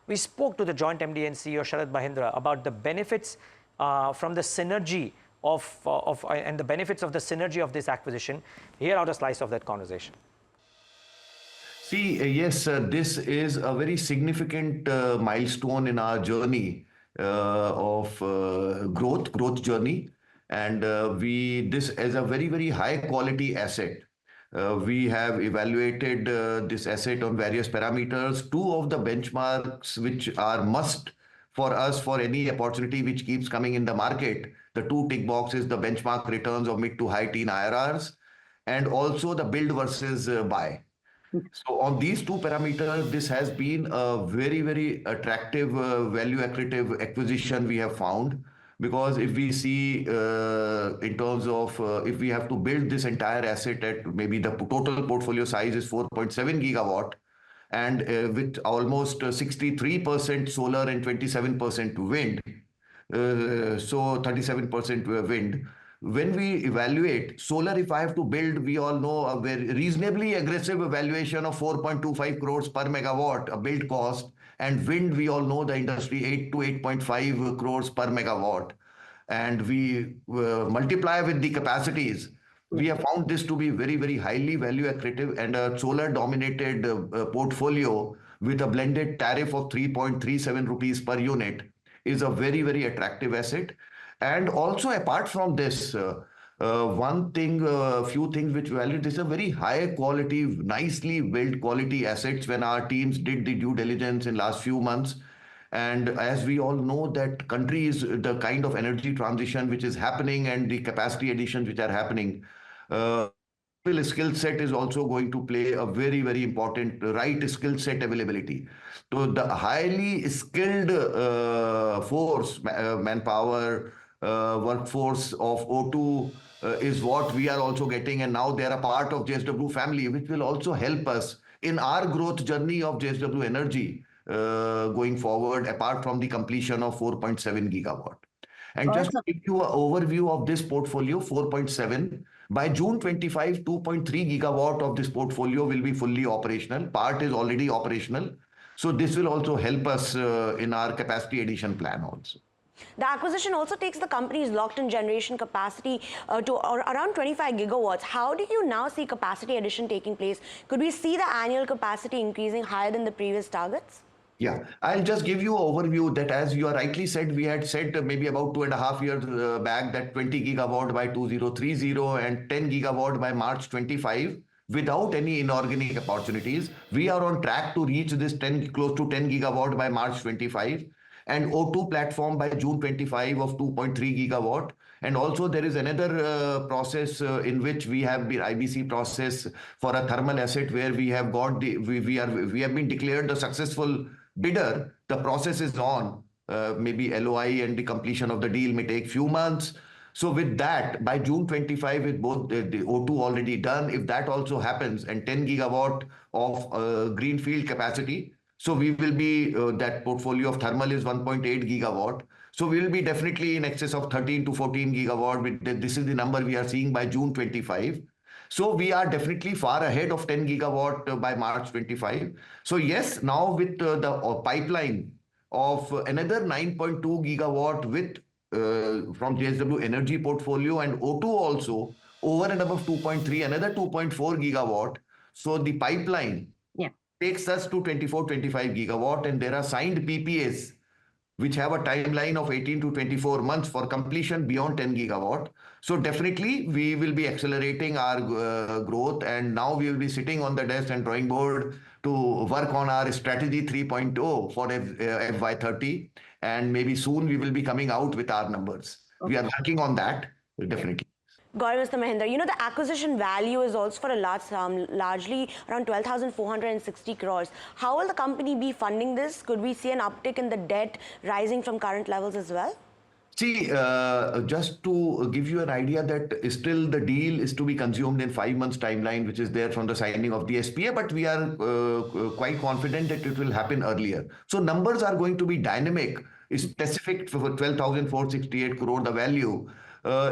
we spoke to the joint MD and CEO Sharad Mahendra about the benefits from the synergy and the benefits of the synergy of this acquisition. Hear out a slice of that conversation. See, yes, this is a very significant milestone in our journey of growth journey, and this is a very high quality asset. We have evaluated this asset on various parameters. Two of the benchmarks which are must for us for any opportunity which keeps coming in the market, the two tick boxes, the benchmark returns of mid to high teen IRRs, and also the build versus buy. So on these two parameters, this has been a very attractive, value accretive acquisition we have found. Because if we see in terms of if we have to build this entire asset at maybe the total portfolio size is 4.7 gigawatt, and with almost 63% solar and 27% wind, so 37% wind. When we evaluate solar, if I have to build, we all know a very reasonably aggressive evaluation of 4.25 crores per megawatt, a build cost. And wind, we all know the industry 8 to 8.5 crores per megawatt. And we multiply with the capacities. We have found this to be very highly value accretive, and a solar dominated portfolio with a blended tariff of 3.37 rupees per unit is a very attractive asset. And also apart from this, few things which value this, a very high quality, nicely built quality assets when our teams did the due diligence in last few months. And as we all know that country is the kind of energy transition which is happening and the capacity additions which are happening, skill set is also going to play a very important right skill set availability. So the highly skilled manpower, workforce of O2 is what we are also getting, and now they are a part of JSW family, which will also help us in our growth journey of JSW Energy going forward, apart from the completion of 4.7 gigawatt. And just to give you an overview of this portfolio, 4.7, by June 25, 2.3 gigawatt of this portfolio will be fully operational. Part is already operational. So this will also help us in our capacity addition plan also. The acquisition also takes the company's locked-in generation capacity to around 25 gigawatts. How do you now see capacity addition taking place? Could we see the annual capacity increasing higher than the previous targets? Yeah, I'll just give you an overview that, as you rightly said, we had said maybe about 2.5 years back that 20 gigawatt by 2030 and 10 gigawatt by March 25 without any inorganic opportunities. We are on track to reach this close to 10 gigawatt by March 25. And O2 platform by June 25 of 2.3 gigawatt. And also there is another process in which we have the IBC process for a thermal asset where we have got we have been declared the successful bidder. The process is on. Maybe LOI and the completion of the deal may take few months. So with that, by June 25, with both the O2 already done, if that also happens, and 10 gigawatt of greenfield capacity, so we will be, that portfolio of thermal is 1.8 gigawatt. So we will be definitely in excess of 13 to 14 gigawatt. This is the number we are seeing by June 25. So we are definitely far ahead of 10 gigawatt by March 25. So yes, now with the pipeline of another 9.2 gigawatt with from JSW Energy portfolio and O2 also over and above 2.3, another 2.4 gigawatt. So the pipeline takes us to 24-25 gigawatt, and there are signed PPAs which have a timeline of 18 to 24 months for completion beyond 10 gigawatt. So definitely we will be accelerating our growth, and now we will be sitting on the desk and drawing board to work on our strategy 3.0 for FY30, and maybe soon we will be coming out with our numbers. We are working on that, definitely. Got it, Mr. Mahendra. You know, the acquisition value is also for a large sum, largely around 12,460 crores. How will the company be funding this? Could we see an uptick in the debt rising from current levels as well? See, just to give you an idea that still the deal is to be consumed in 5 months timeline, which is there from the signing of the SPA, but we are quite confident that it will happen earlier. So numbers are going to be dynamic, specific for 12,468 crore, the value.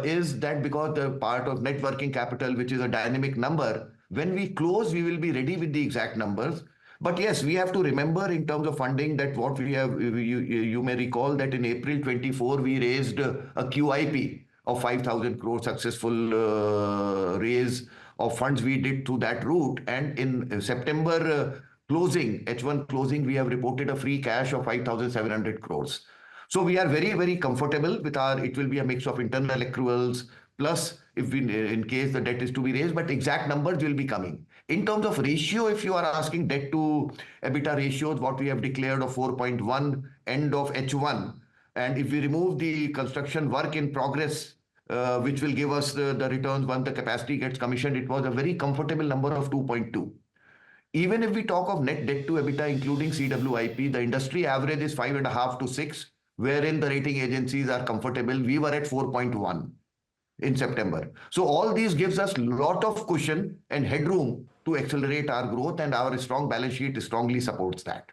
Is that because the part of net working capital, which is a dynamic number, when we close, we will be ready with the exact numbers. But yes, we have to remember in terms of funding that what we have, you may recall that in April 24, we raised a QIP of 5,000 crore successful raise of funds we did through that route. And in September closing, H1 closing, we have reported a free cash of 5,700 crores. So we are very, very comfortable with it will be a mix of internal accruals, plus if in case the debt is to be raised, but exact numbers will be coming. In terms of ratio, if you are asking debt to EBITDA ratios, what we have declared of 4.1 end of H1, and if we remove the construction work in progress, which will give us the returns once the capacity gets commissioned, it was a very comfortable number of 2.2. Even if we talk of net debt to EBITDA, including CWIP, the industry average is 5.5 to 6, wherein the rating agencies are comfortable. We were at 4.1 in September. So all these gives us a lot of cushion and headroom to accelerate our growth, and our strong balance sheet strongly supports that.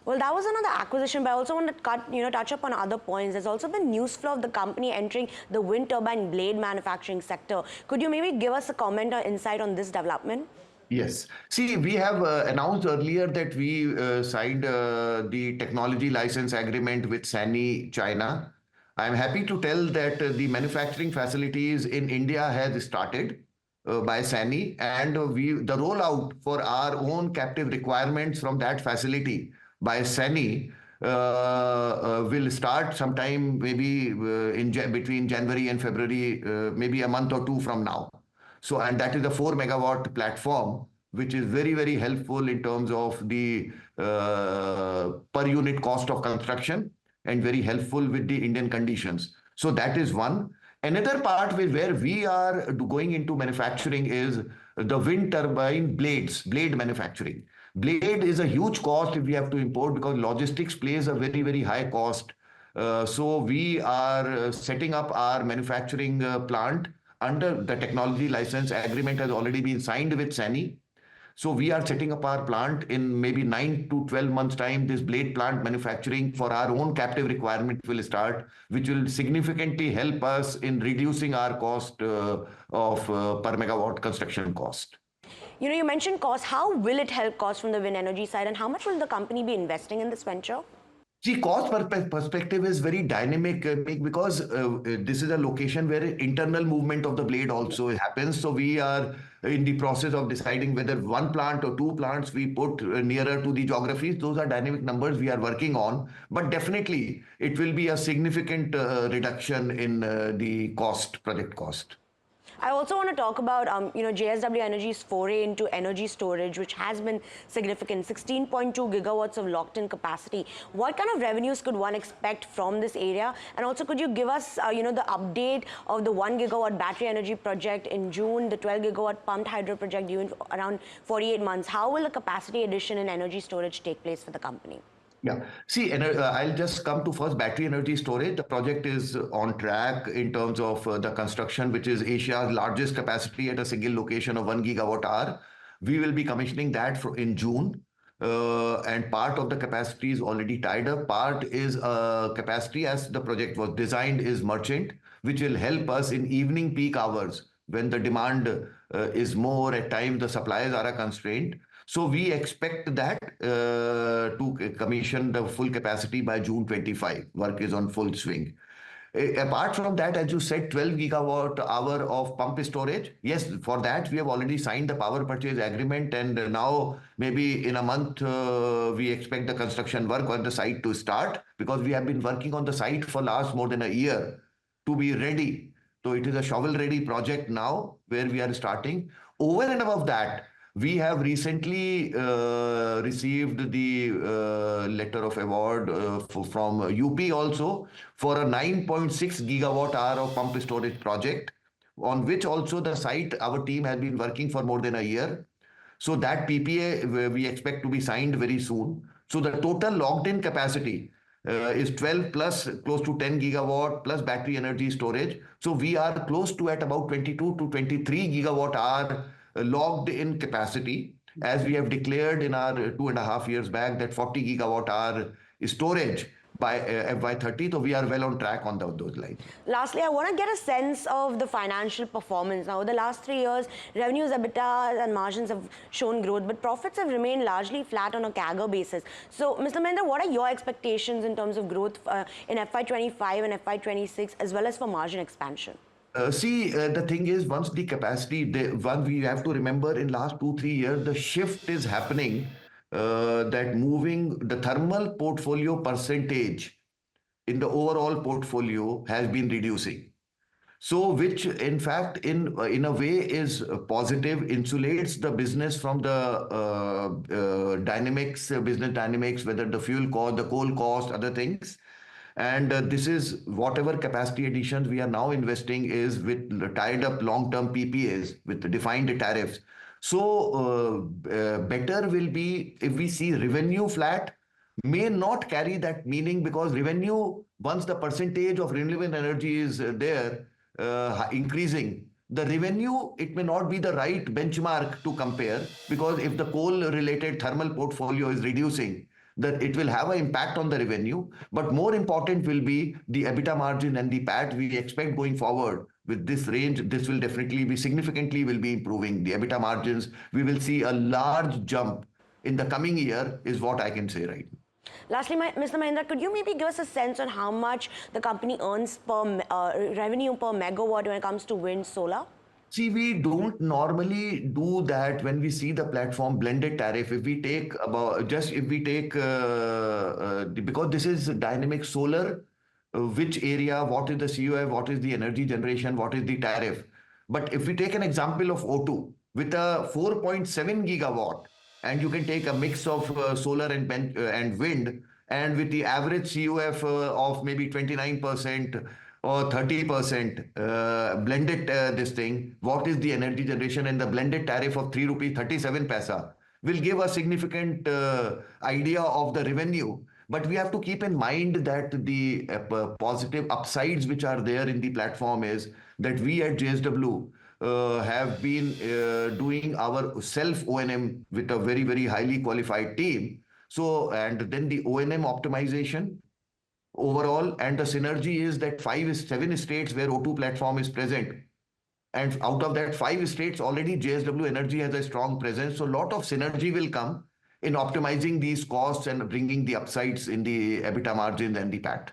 Well, that was another acquisition, but I also want to touch upon other points. There's also been news flow of the company entering the wind turbine blade manufacturing sector. Could you maybe give us a comment or insight on this development? Yes. See, we have announced earlier that we signed the technology license agreement with SANY China. I'm happy to tell that the manufacturing facilities in India has started by SANY, and the rollout for our own captive requirements from that facility by SANY will start sometime maybe between January and February, maybe a month or two from now. So, and that is a 4 megawatt platform, which is very, very helpful in terms of the per unit cost of construction, and very helpful with the Indian conditions. So that is one. Another part where we are going into manufacturing is the wind turbine blade manufacturing. Blade is a huge cost if we have to import, because logistics plays a very, very high cost. So we are setting up our manufacturing plant under the technology license agreement has already been signed with SANY. So we are setting up our plant in maybe 9 to 12 months time. This blade plant manufacturing for our own captive requirement will start, which will significantly help us in reducing our cost of per megawatt construction cost. You mentioned cost. How will it help cost from the wind energy side, and how much will the company be investing in this venture? See, cost perspective is very dynamic because this is a location where internal movement of the blade also happens. So we are in the process of deciding whether one plant or two plants we put nearer to the geographies. Those are dynamic numbers we are working on. But definitely, it will be a significant reduction in the project cost. I also want to talk about, JSW Energy's foray into energy storage, which has been significant, 16.2 gigawatts of locked-in capacity. What kind of revenues could one expect from this area? And also, could you give us, the update of the 1 gigawatt battery energy project in June, the 12 gigawatt pumped hydro project due in around 48 months? How will the capacity addition in energy storage take place for the company? Yeah. See, I'll just come to first battery energy storage. The project is on track in terms of the construction, which is Asia's largest capacity at a single location of 1 gigawatt hour. We will be commissioning that in June. And part of the capacity is already tied up. Part is capacity, as the project was designed, is merchant, which will help us in evening peak hours when the demand is more. At times, the supplies are a constraint. So we expect that to commission the full capacity by June 25. Work is on full swing. Apart from that, as you said, 12 gigawatt hour of pump storage. Yes, for that, we have already signed the power purchase agreement. And now, maybe in a month, we expect the construction work on the site to start, because we have been working on the site for last more than a year to be ready. So it is a shovel-ready project now where we are starting. Over and above that, we have recently received the letter of award from UP also for a 9.6 gigawatt hour of pump storage project, on which also the site, our team has been working for more than a year. So that PPA we expect to be signed very soon. So the total locked in capacity is 12 plus close to 10 gigawatt plus battery energy storage. So we are close to at about 22 to 23 gigawatt hour logged in capacity, as we have declared in our 2.5 years back that 40 gigawatt hour storage by FY30. So we are well on track on those lines. Lastly, I want to get a sense of the financial performance. Now, the last 3 years, revenues, EBITDA and margins have shown growth, but profits have remained largely flat on a CAGR basis. So, Mr. Mahendra, what are your expectations in terms of growth in FY25 and FY26, as well as for margin expansion? The thing is, once the capacity, we have to remember in last 2-3 years, the shift is happening that moving the thermal portfolio percentage in the overall portfolio has been reducing. So, which in fact, in a way is positive, insulates the business from the business dynamics, whether the fuel cost, the coal cost, other things. And this is whatever capacity additions we are now investing is with tied up long-term PPAs with the defined tariffs. So better will be if we see revenue flat, may not carry that meaning, because revenue, once the percentage of renewable energy is there increasing, the revenue, it may not be the right benchmark to compare, because if the coal related thermal portfolio is reducing, that it will have an impact on the revenue. But more important will be the EBITDA margin and the PAT. We expect going forward with this range, this will definitely be significantly will be improving the EBITDA margins. We will see a large jump in the coming year is what I can say right now. Lastly, Mr. Mahendra, could you maybe give us a sense on how much the company earns per revenue per megawatt when it comes to wind, solar? See, we don't normally do that when we see the platform blended tariff. If we take because this is dynamic solar, which area, what is the CUF, what is the energy generation, what is the tariff. But if we take an example of O2 with a 4.7 gigawatt, and you can take a mix of solar and wind, and with the average CUF of maybe 29%, or 30% blended this thing, what is the energy generation, and the blended tariff of 3 rupees 37 paisa will give a significant idea of the revenue. But we have to keep in mind that the positive upsides which are there in the platform is that we at JSW have been doing our self O&M with a very, very highly qualified team. So, and then the O&M optimization overall, and the synergy is that 7 states where O2 platform is present. And out of that 5 states, already JSW Energy has a strong presence. So a lot of synergy will come in optimizing these costs and bringing the upsides in the EBITDA margins and the PAT.